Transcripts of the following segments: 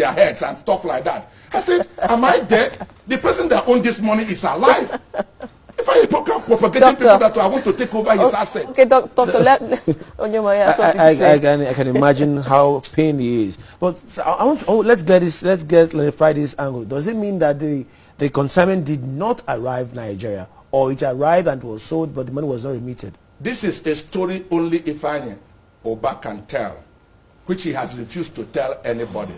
their heads and stuff like that. I said, am I dead? The person that owns this money is alive. If I propagating people that I want to take over his asset. Okay, doctor, I can imagine how pain he is. But so let's clarify this angle. Does it mean that the consignment did not arrive Nigeria, or it arrived and was sold, but the money was not remitted? This is a story only Ifeanyi Ubah can tell, which he has refused to tell anybody.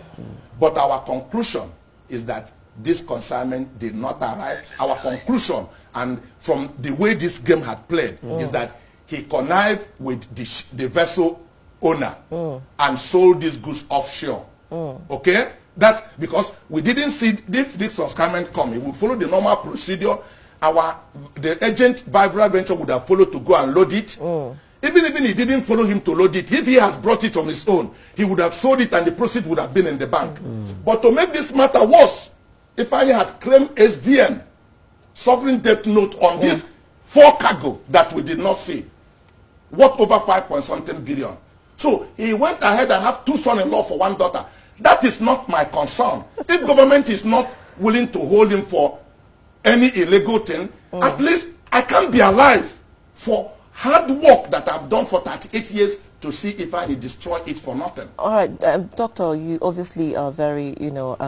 But our conclusion is that this consignment did not arrive. Our conclusion, and from the way this game had played, is that he connived with the vessel owner and sold these goods offshore. Okay? That's because we didn't see if this consignment come. It would follow the normal procedure. The agent Vibra Venture would have followed to go and load it. Even he didn't follow him to load it, if he has brought it on his own, he would have sold it and the proceeds would have been in the bank. But to make this matter worse, Ifeanyi had claimed SDN, sovereign debt note, on this 4 cargo that we did not see, worth over 5.something billion. So he went ahead and have 2 sons-in-law for 1 daughter. That is not my concern. If government is not willing to hold him for any illegal thing, at least I can be alive for hard work that I've done for 38 years to see if I destroy it for nothing. All right, Doctor, you obviously are very,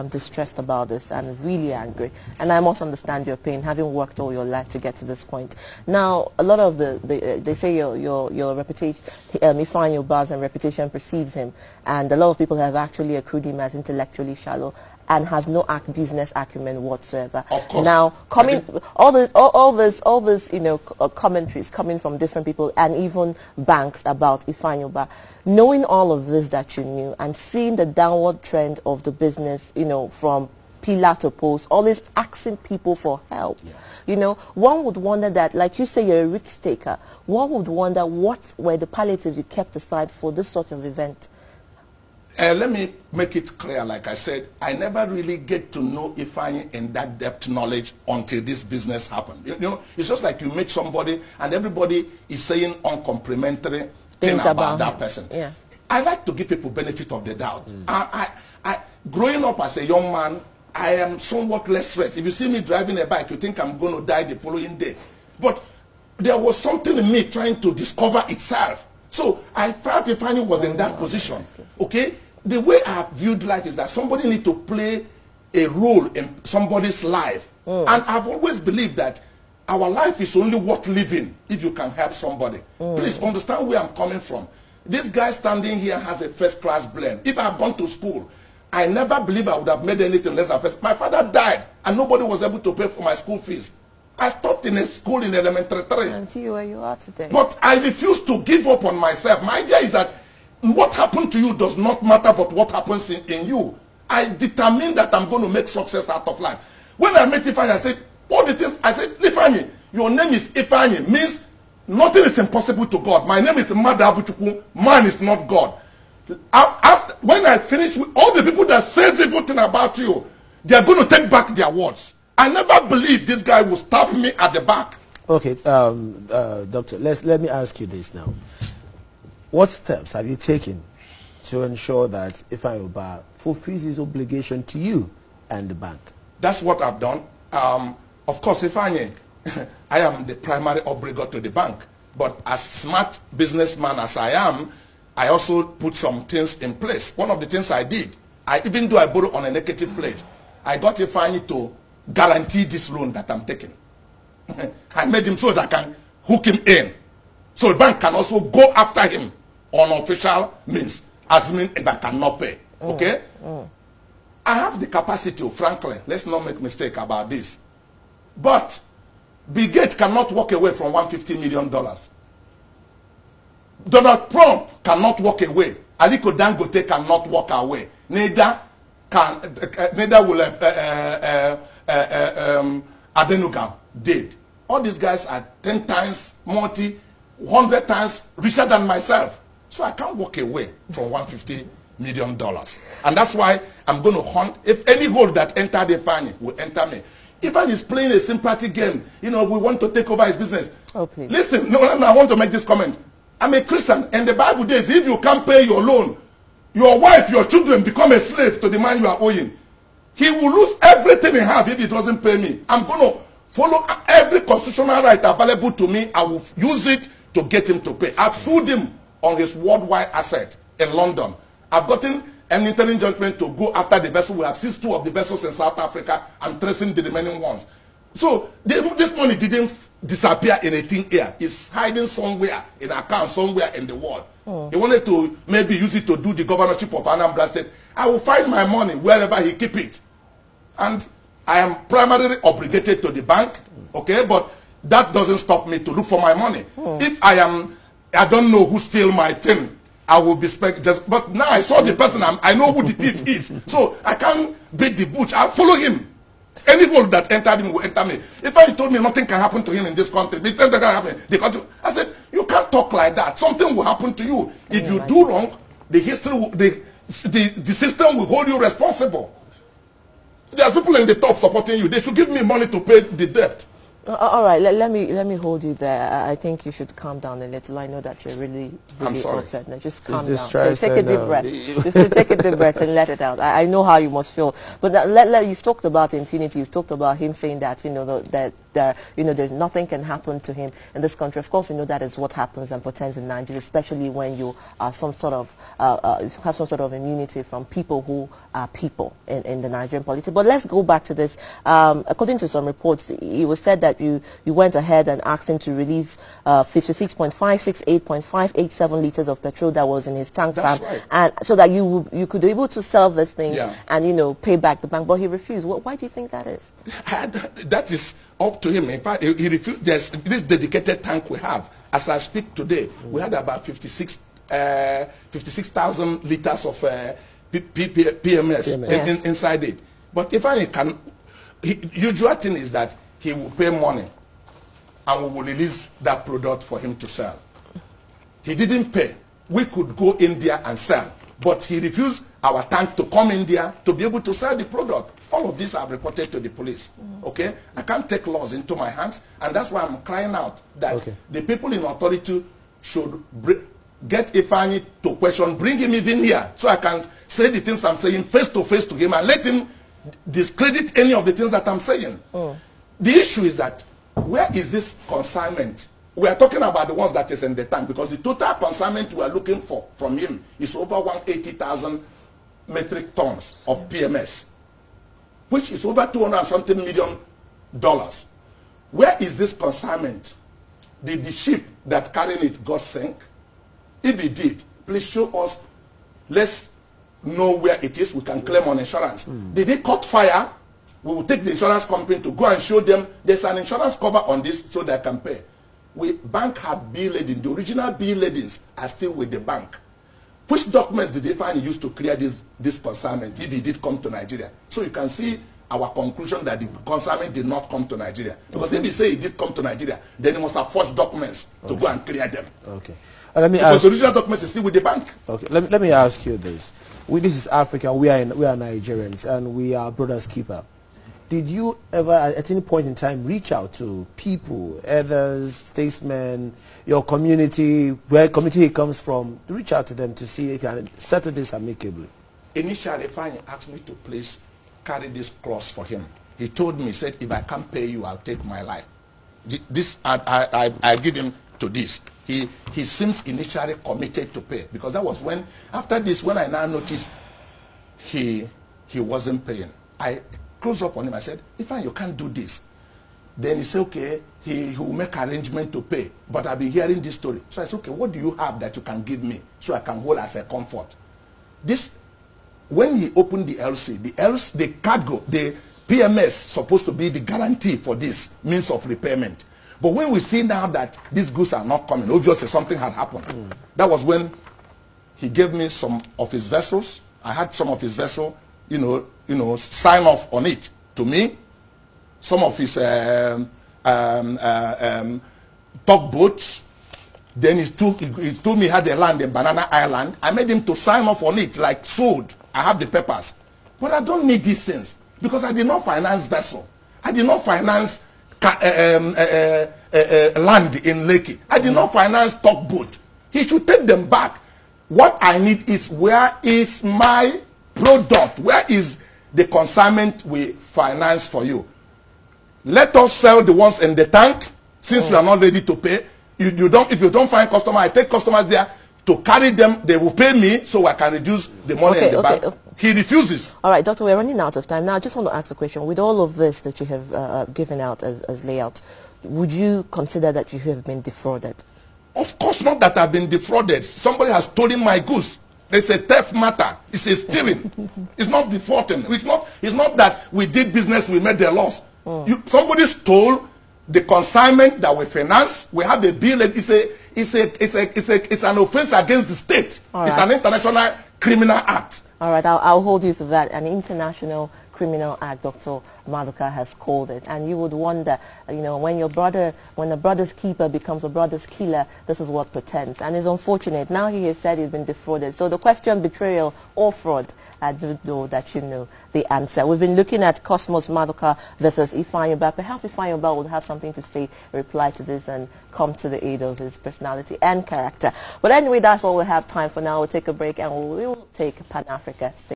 distressed about this and really angry. And I must understand your pain, having worked all your life to get to this point. Now, a lot of they say your reputation, Ifeanyi Ubah's reputation precedes him, and a lot of people have actually accrued him as intellectually shallow and has no business acumen whatsoever. Of course. Now, all this, commentaries coming from different people and even banks about Ifeanyi Ubah, knowing all of this that you knew and seeing the downward trend of the business, from pillar to post, always asking people for help. Yeah. One would wonder that, like you say, you're a risk taker. One would wonder what were the palliatives you kept aside for this sort of event. Let me make it clear, like I said, I never really get to know Ifeanyi in that depth knowledge until this business happened. It's just like you meet somebody and everybody is saying uncomplimentary things about that person. Yes. I like to give people benefit of the doubt. Growing up as a young man, I am somewhat less stressed. If you see me driving a bike, you think I'm going to die the following day. But there was something in me trying to discover itself. So I felt Ifeanyi was in that position. Okay? The way I have viewed life is that somebody needs to play a role in somebody's life. And I've always believed that our life is only worth living if you can help somebody. Please understand where I'm coming from. This guy standing here has a first-class brain. If I had gone to school, I never believe I would have made anything less than first. My father died and nobody was able to pay for my school fees. I stopped in a school in elementary 3. And see where you are today. But I refuse to give up on myself. My idea is that what happened to you does not matter, but what happens in you. I determined that I'm going to make success out of life. When I met Ifeanyi, I said, all the things, I said, Ifeanyi, your name is Ifeanyi, means nothing is impossible to God. My name is Maduka, man is not God. When I finish with all the people that says everything about you, they are going to take back their words. I never believed this guy will stab me at the back. Okay, Doctor, let me ask you this now. What steps have you taken to ensure that Ifeanyi Ubah fulfills his obligation to you and the bank? That's what I've done. Of course, Ifeanyi, I am the primary obligor to the bank. But as smart businessman as I am, I also put some things in place. One of the things I did, even though I borrowed on a negative pledge, I got Ifeanyi to guarantee this loan that I'm taking. I made him so that I can hook him in. So the bank can also go after him on official means, assuming if I cannot pay. Okay? I have the capacity, frankly, let's not make mistake about this. But Bill Gates cannot walk away from $150 million. Donald Trump cannot walk away. Aliko Dangote cannot walk away. Neither will Adenuga did. All these guys are 10 times, 100 times richer than myself. So I can't walk away from $150 million. And that's why I'm going to hunt. If any gold that entered Ifeanyi will enter me. Ifeanyi is playing a sympathy game. We want to take over his business. Oh, please. Listen, no, I want to make this comment. I'm a Christian, and the Bible says if you can't pay your loan, your wife, your children become a slave to the man you are owing, he will lose everything he has if he doesn't pay me. I'm going to follow every constitutional right available to me. I will use it to get him to pay. I've sued him on his worldwide asset in London. I've gotten an interim judgment to go after the vessel. We have seized 2 of the vessels in South Africa and tracing the remaining ones. So this money didn't disappear in a thin air. It's hiding somewhere in an account somewhere in the world. He wanted to maybe use it to do the governorship of Anambra State. I will find my money wherever he keep it. And I am primarily obligated to the bank, okay? But that doesn't stop me to look for my money. If I don't know who steal my thing, I will be just. But now I saw the person, I know who the thief is. So I can't beat the butch. I'll follow him. Any hole that entered him will enter me. If I told me nothing can happen to him in this country, nothing can happen, I said, you can't talk like that. Something will happen to you. If you do wrong, the system will hold you responsible. There's people in the top supporting you. They should give me money to pay the debt. All right, let me hold you there. I think you should calm down a little. I know that you're really upset. Now, just calm down. So take a deep breath. Just take a deep breath and let it out. I know how you must feel. But you've talked about impunity. You've talked about him saying that there's nothing can happen to him in this country. Of course, we know that is what happens and pretends in Nigeria, especially when you are have some sort of immunity from people who are people in the Nigerian politics. But let's go back to this. According to some reports, it was said that you went ahead and asked him to release 56.568.587 liters of petrol that was in his tank farm, right. and so that you could be able to sell this thing and pay back the bank. But he refused. Why do you think that is? That is up to him. In fact, he refused. There's this dedicated tank we have. As I speak today, we had about 56,000 liters of PMS inside it. But if I can, usual thing is that he will pay money and we will release that product for him to sell. He didn't pay. We could go in there and sell, but he refused our tank to come in there to be able to sell the product. All of these are reported to the police. Okay? I can't take laws into my hands, and that's why I'm crying out that the people in authority should get Ifeanyi to question, bring him even here, so I can say the things I'm saying face to face to him and let him discredit any of the things that I'm saying. The issue is that where is this consignment? We are talking about the ones that is in the tank, because the total consignment we are looking for from him is over 180,000 metric tons of PMS, which is over $200-something million. Where is this consignment? Did the ship that carried it got sink? If it did, please show us. Let's know where it is. We can claim on insurance. Did it caught fire? We will take the insurance company to go and show them there's an insurance cover on this so they can pay. Bank have bill lading. The original bill ladings are still with the bank. Which documents did they find used to clear this consignment if he did come to Nigeria? So you can see our conclusion that the consignment did not come to Nigeria. Because if he say he did come to Nigeria, then he must have forged documents to go and clear them. Okay. Because the original documents is still with the bank. Okay. Let me ask you this. This is Africa. We are Nigerians, and we are brothers keeper. Did you ever, at any point in time, reach out to people, others, statesmen, your community, where community he comes from, to reach out to them to see if you can settle this amicably? Initially, Ifeanyi asked me to please carry this cross for him. He told me, he said, if I can't pay you, I'll take my life. I give him to this. He seems initially committed to pay, because that was when, after this, when I now noticed he wasn't paying, I close up on him. I said, Ifeanyi, you can't do this. Then he said, okay, he will make arrangement to pay. But I've been hearing this story. So I said, okay, what do you have that you can give me so I can hold as a comfort? When he opened the LC, the cargo, the PMS supposed to be the guarantee for this means of repayment. But when we see now that these goods are not coming, obviously something had happened. That was when he gave me some of his vessels. I had some of his vessels, sign off on it to me. Some of his tugboats. Then he told me he had a land in Banana Island. I made him to sign off on it, like sold. I have the papers. But I don't need these things, because I did not finance vessel. I did not finance land in Lekki. I did not finance tugboat. He should take them back. What I need is, where is my product? Where is the consignment we finance for you? Let us sell the ones in the tank, since we are not ready to pay. If you don't find customer, I take customers there to carry them. They will pay me so I can reduce the money in the bank. He refuses. All right, Doctor, we're running out of time. Now, I just want to ask a question. With all of this that you have given out as layout, would you consider that you have been defrauded? Of course not that I've been defrauded. Somebody has stolen my goods. It's a theft matter. It's a stealing. It's not defaulting. It's not that we did business, we made the loss. Somebody stole the consignment that we finance. We have a bill. It's an offense against the state. Right. It's an international criminal act. All right, I'll hold you to that. An international criminal act, Dr. Maduka has called it. And you would wonder, you know, when a brother's keeper becomes a brother's killer, this is what pretends. And it's unfortunate. Now he has said he's been defrauded. So the question, betrayal or fraud, I do know that you know the answer. We've been looking at Cosmos Maduka versus Ifeanyi Ubah. Perhaps Ifeanyi Ubah will have something to say, reply to this, and come to the aid of his personality and character. But anyway, that's all we have time for now. We'll take a break and we will take Pan-Africa.